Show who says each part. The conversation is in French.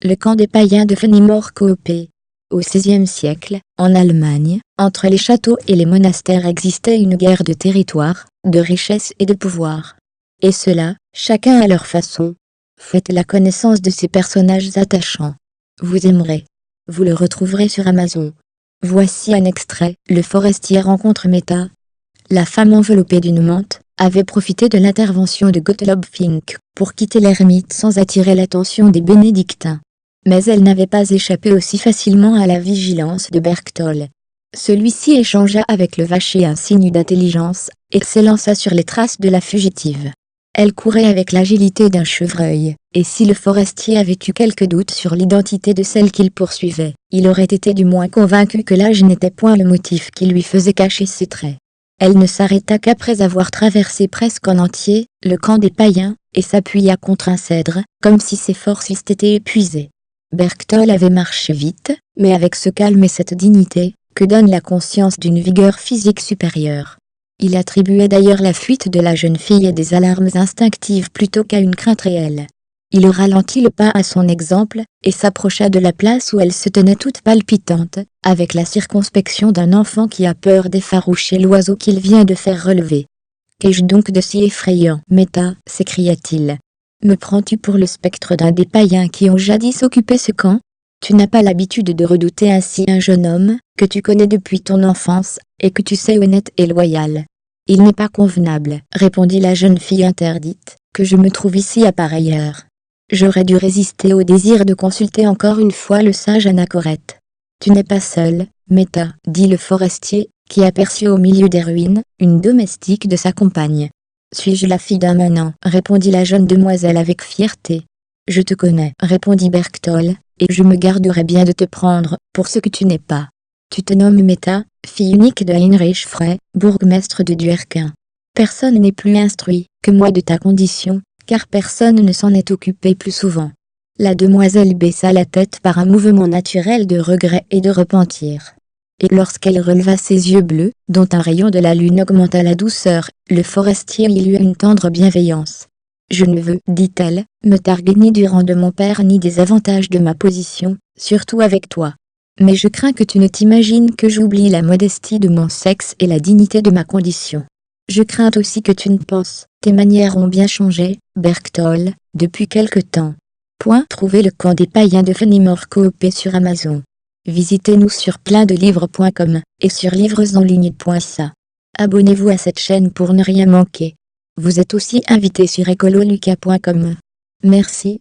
Speaker 1: Le camp des païens de Fenimore Coopé. Au XVIe siècle, en Allemagne, entre les châteaux et les monastères existait une guerre de territoire, de richesse et de pouvoir. Et cela, chacun à leur façon. Faites la connaissance de ces personnages attachants. Vous aimerez. Vous le retrouverez sur Amazon. Voici un extrait. Le forestier rencontre Meta. La femme enveloppée d'une mante avait profité de l'intervention de Gottlob Fink pour quitter l'ermite sans attirer l'attention des bénédictins. Mais elle n'avait pas échappé aussi facilement à la vigilance de Berchtold. Celui-ci échangea avec le vacher un signe d'intelligence, et s'élança sur les traces de la fugitive. Elle courait avec l'agilité d'un chevreuil, et si le forestier avait eu quelques doutes sur l'identité de celle qu'il poursuivait, il aurait été du moins convaincu que l'âge n'était point le motif qui lui faisait cacher ses traits. Elle ne s'arrêta qu'après avoir traversé presque en entier le camp des païens, et s'appuya contre un cèdre, comme si ses forces eussent été épuisées. Berchtold avait marché vite, mais avec ce calme et cette dignité, que donne la conscience d'une vigueur physique supérieure. Il attribuait d'ailleurs la fuite de la jeune fille à des alarmes instinctives plutôt qu'à une crainte réelle. Il ralentit le pas à son exemple, et s'approcha de la place où elle se tenait toute palpitante, avec la circonspection d'un enfant qui a peur d'effaroucher l'oiseau qu'il vient de faire relever. « Qu'ai-je donc de si effrayant, Meta » s'écria-t-il. « Me prends-tu pour le spectre d'un des païens qui ont jadis occupé ce camp? Tu n'as pas l'habitude de redouter ainsi un jeune homme, que tu connais depuis ton enfance, et que tu sais honnête et loyal. » « Il n'est pas convenable, » répondit la jeune fille interdite, « que je me trouve ici à pareille heure. J'aurais dû résister au désir de consulter encore une fois le sage Anachorète. »« Tu n'es pas seule, Meta, » dit le forestier, qui aperçut au milieu des ruines, une domestique de sa compagne. « Suis-je la fille d'un manant ?» répondit la jeune demoiselle avec fierté. « Je te connais, » répondit Berchtold, « et je me garderai bien de te prendre pour ce que tu n'es pas. Tu te nommes Meta, fille unique de Heinrich Frey, bourgmestre de Duerquin. Personne n'est plus instruit que moi de ta condition, car personne ne s'en est occupé plus souvent. » La demoiselle baissa la tête par un mouvement naturel de regret et de repentir. Et lorsqu'elle releva ses yeux bleus, dont un rayon de la lune augmenta la douceur, le forestier y eut une tendre bienveillance. « Je ne veux, dit-elle, me targuer ni du rang de mon père ni des avantages de ma position, surtout avec toi. Mais je crains que tu ne t'imagines que j'oublie la modestie de mon sexe et la dignité de ma condition. Je crains aussi que tu ne penses, tes manières ont bien changé, Berchtold, depuis quelque temps. » Trouvez le camp des païens de Fenimore Coopé sur Amazon. Visitez-nous sur pleinddelivres.com et sur livresenligne.ca. Abonnez-vous à cette chaîne pour ne rien manquer. Vous êtes aussi invité sur ecololuca.com. Merci.